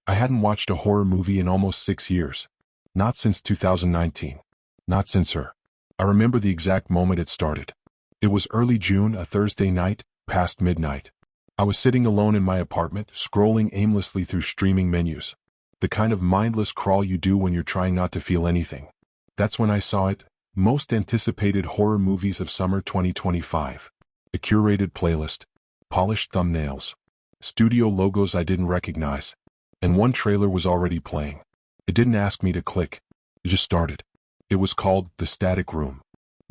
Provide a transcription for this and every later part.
I hadn't watched a horror movie in almost 6 years. Not since 2019. Not since her. I remember the exact moment it started. It was early June, a Thursday night, past midnight. I was sitting alone in my apartment, scrolling aimlessly through streaming menus. The kind of mindless crawl you do when you're trying not to feel anything. That's when I saw it. Most anticipated horror movies of summer 2025. A curated playlist. Polished thumbnails. Studio logos I didn't recognize. And one trailer was already playing. It didn't ask me to click. It just started. It was called The Static Room.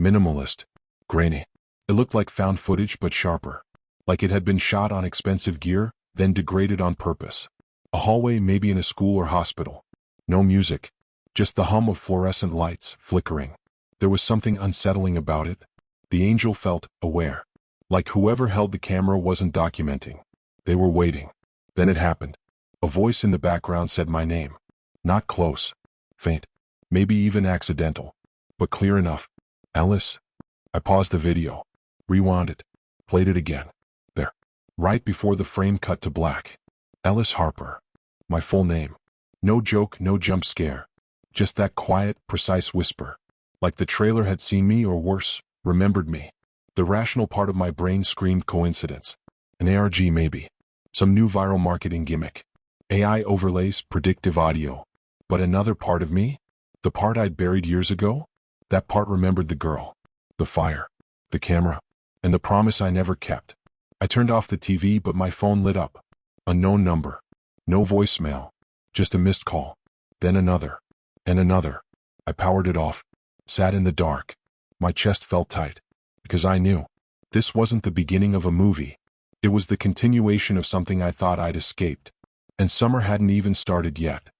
Minimalist. Grainy. It looked like found footage but sharper. Like it had been shot on expensive gear, then degraded on purpose. A hallway, maybe in a school or hospital. No music. Just the hum of fluorescent lights, flickering. There was something unsettling about it. The angel felt aware. Like whoever held the camera wasn't documenting. They were waiting. Then it happened. A voice in the background said my name. Not close. Faint. Maybe even accidental. But clear enough. Ellis. I paused the video. Rewound it. Played it again. There. Right before the frame cut to black. Ellis Harper. My full name. No joke, no jump scare. Just that quiet, precise whisper. Like the trailer had seen me or worse, remembered me. The rational part of my brain screamed coincidence. An ARG maybe. Some new viral marketing gimmick. AI overlays, predictive audio. But another part of me? The part I'd buried years ago? That part remembered the girl. The fire. The camera. And the promise I never kept. I turned off the TV but my phone lit up. Unknown number. No voicemail. Just a missed call. Then another. And another. I powered it off. Sat in the dark. My chest felt tight. Because I knew. This wasn't the beginning of a movie. It was the continuation of something I thought I'd escaped. And summer hadn't even started yet.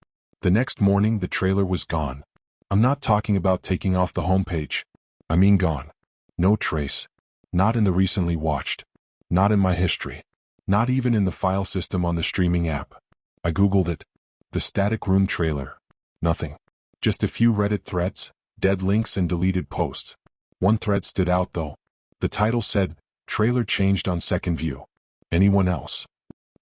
The next morning the trailer was gone. I'm not talking about taking off the homepage. I mean gone. No trace. Not in the recently watched. Not in my history. Not even in the file system on the streaming app. I googled it. The Static Room trailer. Nothing. Just a few Reddit threads, dead links and deleted posts. One thread stood out though. The title said, "Trailer changed on second view. Anyone else?"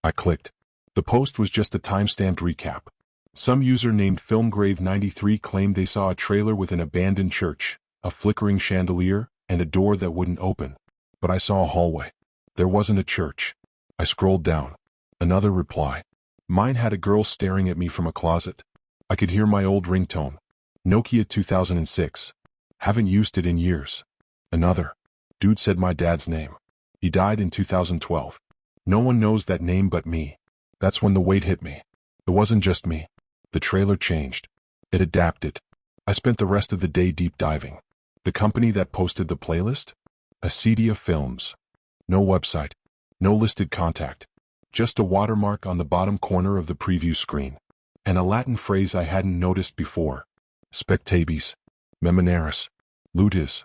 I clicked. The post was just a time-stamped recap. Some user named FilmGrave93 claimed they saw a trailer with an abandoned church, a flickering chandelier, and a door that wouldn't open. But I saw a hallway. There wasn't a church. I scrolled down. Another reply. Mine had a girl staring at me from a closet. I could hear my old ringtone. Nokia 2006. Haven't used it in years. Another. Dude said my dad's name. He died in 2012. No one knows that name but me. That's when the weight hit me. It wasn't just me. The trailer changed. It adapted. I spent the rest of the day deep diving. The company that posted the playlist? Acedia Films. No website. No listed contact. Just a watermark on the bottom corner of the preview screen. And a Latin phrase I hadn't noticed before. Spectabis. Memoneris. Lutis.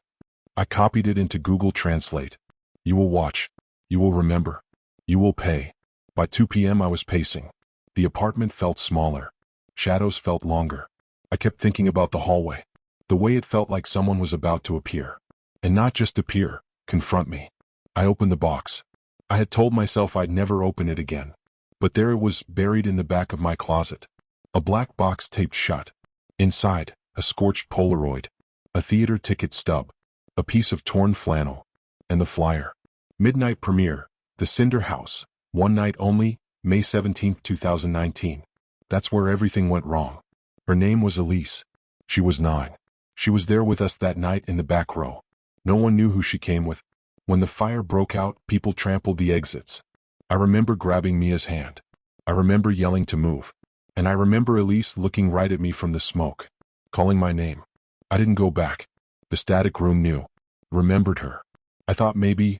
I copied it into Google Translate. You will watch. You will remember. You will pay. By 2 p.m. I was pacing. The apartment felt smaller. Shadows felt longer. I kept thinking about the hallway. The way it felt like someone was about to appear. And not just appear, confront me. I opened the box. I had told myself I'd never open it again. But there it was, buried in the back of my closet. A black box taped shut. Inside, a scorched Polaroid. A theater ticket stub. A piece of torn flannel. And the flyer. Midnight premiere, The Cinder House. One night only, May 17, 2019. That's where everything went wrong. Her name was Elise. She was 9. She was there with us that night in the back row. No one knew who she came with. When the fire broke out, people trampled the exits. I remember grabbing Mia's hand. I remember yelling to move. And I remember Elise looking right at me from the smoke. Calling my name. I didn't go back. The Static Room knew. Remembered her. I thought maybe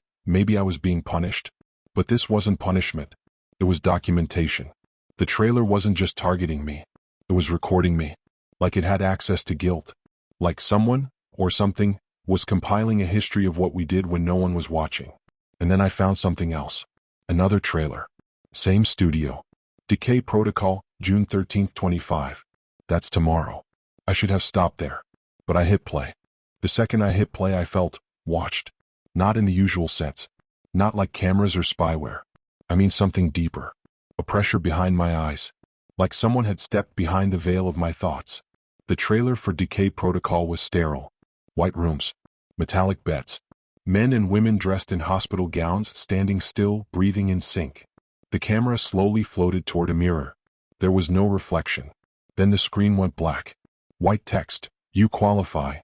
I was being punished. But this wasn't punishment. It was documentation. The trailer wasn't just targeting me. It was recording me. Like it had access to guilt. Like someone, or something, was compiling a history of what we did when no one was watching. And then I found something else. Another trailer. Same studio. Decay Protocol, June 13, 25. That's tomorrow. I should have stopped there. But I hit play. The second I hit play I felt watched. Not in the usual sense. Not like cameras or spyware. I mean something deeper. A pressure behind my eyes. Like someone had stepped behind the veil of my thoughts. The trailer for Decay Protocol was sterile. White rooms. Metallic beds. Men and women dressed in hospital gowns standing still, breathing in sync. The camera slowly floated toward a mirror. There was no reflection. Then the screen went black. White text. You qualify.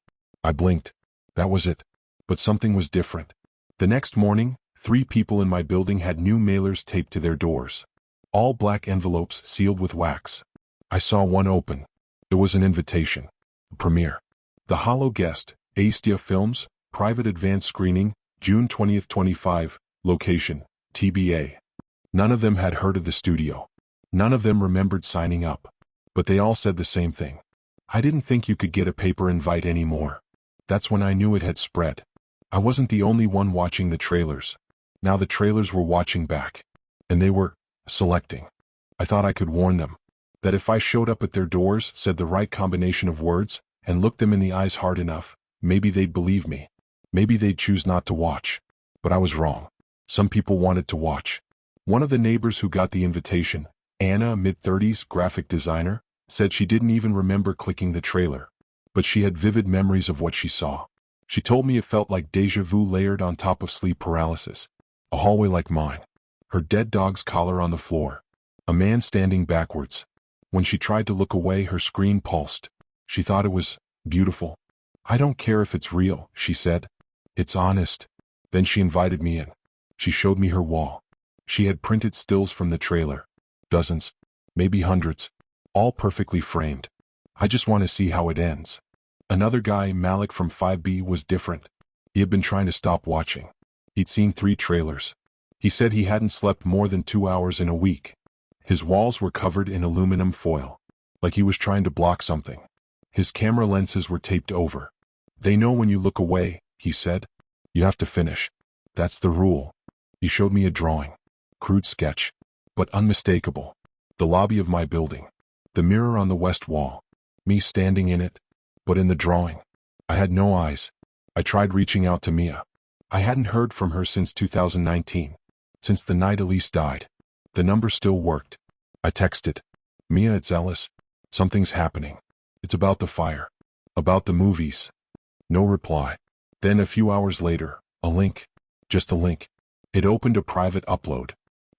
I blinked. That was it. But something was different. The next morning, 3 people in my building had new mailers taped to their doors. All black envelopes sealed with wax. I saw one open. It was an invitation. A premiere. The Hollow Guest, Acedia Films, private advance screening, June 20th, 25, location, TBA. None of them had heard of the studio. None of them remembered signing up. But they all said the same thing. I didn't think you could get a paper invite anymore. That's when I knew it had spread. I wasn't the only one watching the trailers. Now the trailers were watching back. And they were selecting. I thought I could warn them. That if I showed up at their doors, said the right combination of words, and looked them in the eyes hard enough, maybe they'd believe me. Maybe they'd choose not to watch. But I was wrong. Some people wanted to watch. One of the neighbors who got the invitation, Anna, mid-30s, graphic designer, said she didn't even remember clicking the trailer. But she had vivid memories of what she saw. She told me it felt like déjà vu layered on top of sleep paralysis. A hallway like mine. Her dead dog's collar on the floor. A man standing backwards. When she tried to look away, her screen pulsed. She thought it was beautiful. I don't care if it's real, she said. It's honest. Then she invited me in. She showed me her wall. She had printed stills from the trailer. Dozens. Maybe hundreds. All perfectly framed. I just want to see how it ends. Another guy, Malik from 5B, was different. He had been trying to stop watching. He'd seen 3 trailers. He said he hadn't slept more than 2 hours in a week. His walls were covered in aluminum foil. Like he was trying to block something. His camera lenses were taped over. They know when you look away, he said. You have to finish. That's the rule. He showed me a drawing. Crude sketch. But unmistakable. The lobby of my building. The mirror on the west wall. Me standing in it. But in the drawing, I had no eyes. I tried reaching out to Mia. I hadn't heard from her since 2019. Since the night Elise died. The number still worked. I texted. Mia, it's Ellis. Something's happening. It's about the fire. About the movies. No reply. Then a few hours later, a link. Just a link. It opened a private upload.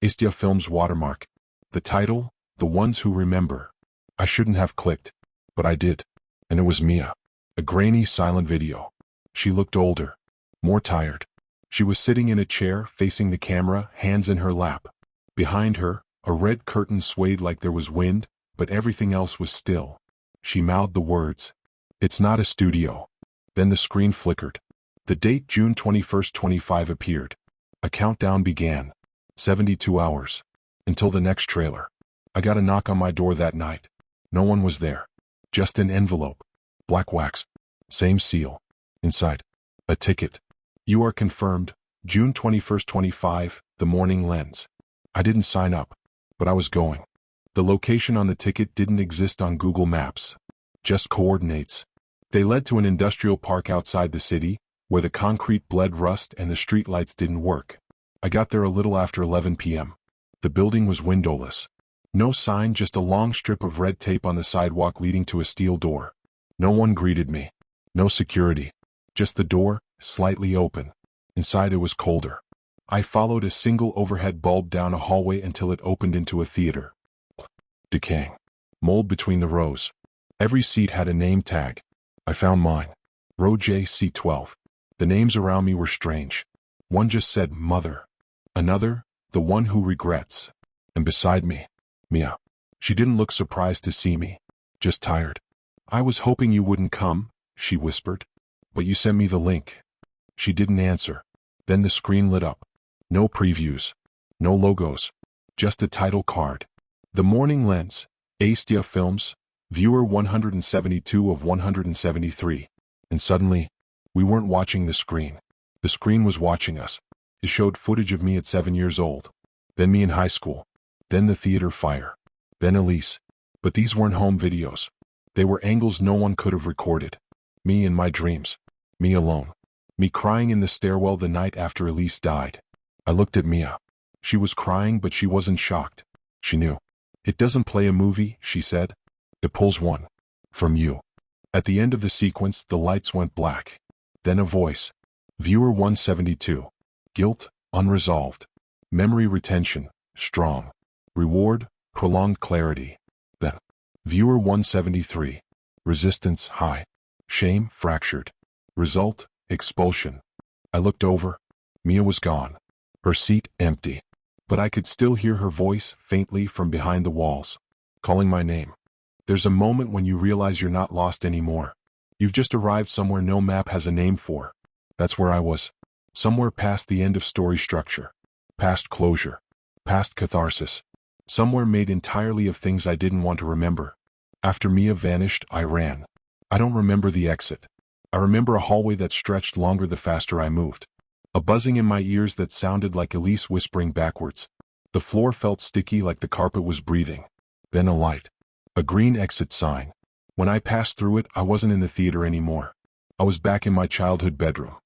Acedia Films watermark. The title, The Ones Who Remember. I shouldn't have clicked. But I did. And it was Mia. A grainy, silent video. She looked older. More tired. She was sitting in a chair, facing the camera, hands in her lap. Behind her, a red curtain swayed like there was wind, but everything else was still. She mouthed the words. It's not a studio. Then the screen flickered. The date June 21st, 25 appeared. A countdown began. 72 hours. Until the next trailer. I got a knock on my door that night. No one was there. Just an envelope. Black wax. Same seal. Inside. A ticket. You are confirmed. June 21st, 25, The Morning Lens. I didn't sign up. But I was going. The location on the ticket didn't exist on Google Maps. Just coordinates. They led to an industrial park outside the city, where the concrete bled rust and the streetlights didn't work. I got there a little after 11 p.m. The building was windowless. No sign, just a long strip of red tape on the sidewalk leading to a steel door. No one greeted me. No security. Just the door, slightly open. Inside it was colder. I followed a single overhead bulb down a hallway until it opened into a theater. Decaying. Mold between the rows. Every seat had a name tag. I found mine. Row J, seat 12. The names around me were strange. One just said, Mother. Another, The One Who Regrets. And beside me, Mia. She didn't look surprised to see me. Just tired. I was hoping you wouldn't come, she whispered. But you sent me the link. She didn't answer. Then the screen lit up. No previews. No logos. Just a title card. The Morning Lens. Acedia Films. Viewer 172 of 173. And suddenly, we weren't watching the screen. The screen was watching us. It showed footage of me at 7 years old. Then me in high school. Then the theater fire. Then Elise. But these weren't home videos. They were angles no one could have recorded. Me in my dreams. Me alone. Me crying in the stairwell the night after Elise died. I looked at Mia. She was crying, but she wasn't shocked. She knew. It doesn't play a movie, she said. It pulls one. From you. At the end of the sequence, the lights went black. Then a voice. Viewer 172. Guilt, unresolved. Memory retention, strong. Reward, prolonged clarity. Then. Viewer 173. Resistance, high. Shame, fractured. Result, expulsion. I looked over. Mia was gone. Her seat, empty. But I could still hear her voice, faintly from behind the walls, calling my name. There's a moment when you realize you're not lost anymore. You've just arrived somewhere no map has a name for. That's where I was. Somewhere past the end of story structure. Past closure. Past catharsis. Somewhere made entirely of things I didn't want to remember. After Mia vanished, I ran. I don't remember the exit. I remember a hallway that stretched longer the faster I moved. A buzzing in my ears that sounded like Elise whispering backwards. The floor felt sticky like the carpet was breathing. Then a light. A green exit sign. When I passed through it, I wasn't in the theater anymore. I was back in my childhood bedroom.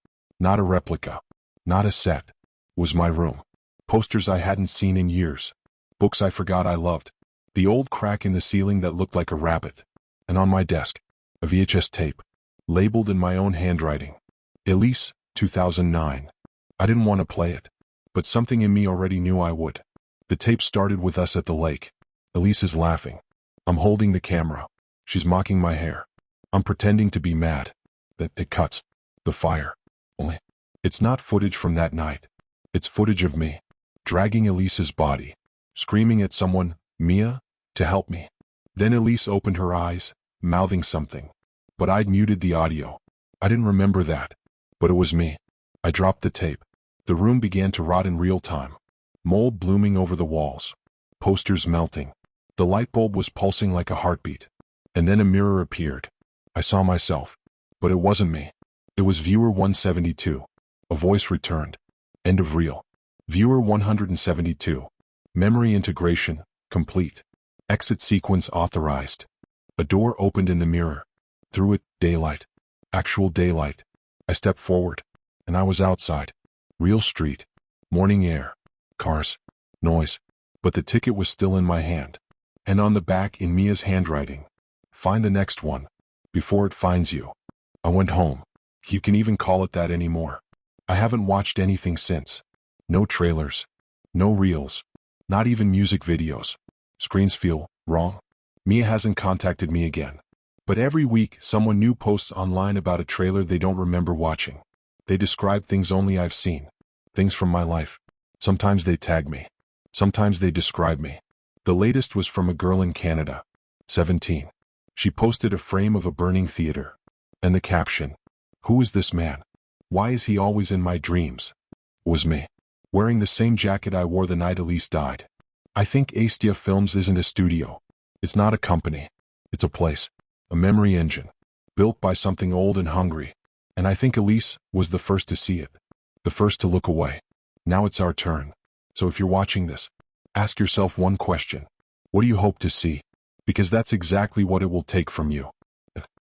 Not a replica. Not a set. It was my room. Posters I hadn't seen in years. Books I forgot I loved. The old crack in the ceiling that looked like a rabbit. And on my desk, a VHS tape. Labeled in my own handwriting. Elise, 2009. I didn't want to play it. But something in me already knew I would. The tape started with us at the lake. Elise is laughing. I'm holding the camera. She's mocking my hair. I'm pretending to be mad. Then it cuts. The fire. Only. It's not footage from that night. It's footage of me. Dragging Elise's body. Screaming at someone, Mia, to help me. Then Elise opened her eyes, mouthing something. But I'd muted the audio. I didn't remember that. But it was me. I dropped the tape. The room began to rot in real time. Mold blooming over the walls. Posters melting. The light bulb was pulsing like a heartbeat. And then a mirror appeared. I saw myself. But it wasn't me. It was viewer 172. A voice returned. End of reel. Viewer 172. Memory integration, complete. Exit sequence authorized. A door opened in the mirror. Through it, daylight. Actual daylight. I stepped forward. And I was outside. Real street. Morning air. Cars. Noise. But the ticket was still in my hand. And on the back in Mia's handwriting. Find the next one. Before it finds you. I went home. You can even call it that anymore. I haven't watched anything since. No trailers. No reels. Not even music videos. Screens feel wrong. Mia hasn't contacted me again. But every week, someone new posts online about a trailer they don't remember watching. They describe things only I've seen. Things from my life. Sometimes they tag me. Sometimes they describe me. The latest was from a girl in Canada. 17. She posted a frame of a burning theater. And the caption. Who is this man? Why is he always in my dreams? It was me. Wearing the same jacket I wore the night Elise died. I think Acedia Films isn't a studio. It's not a company. It's a place. A memory engine. Built by something old and hungry. And I think Elise was the first to see it. The first to look away. Now it's our turn. So if you're watching this, ask yourself one question. What do you hope to see? Because that's exactly what it will take from you.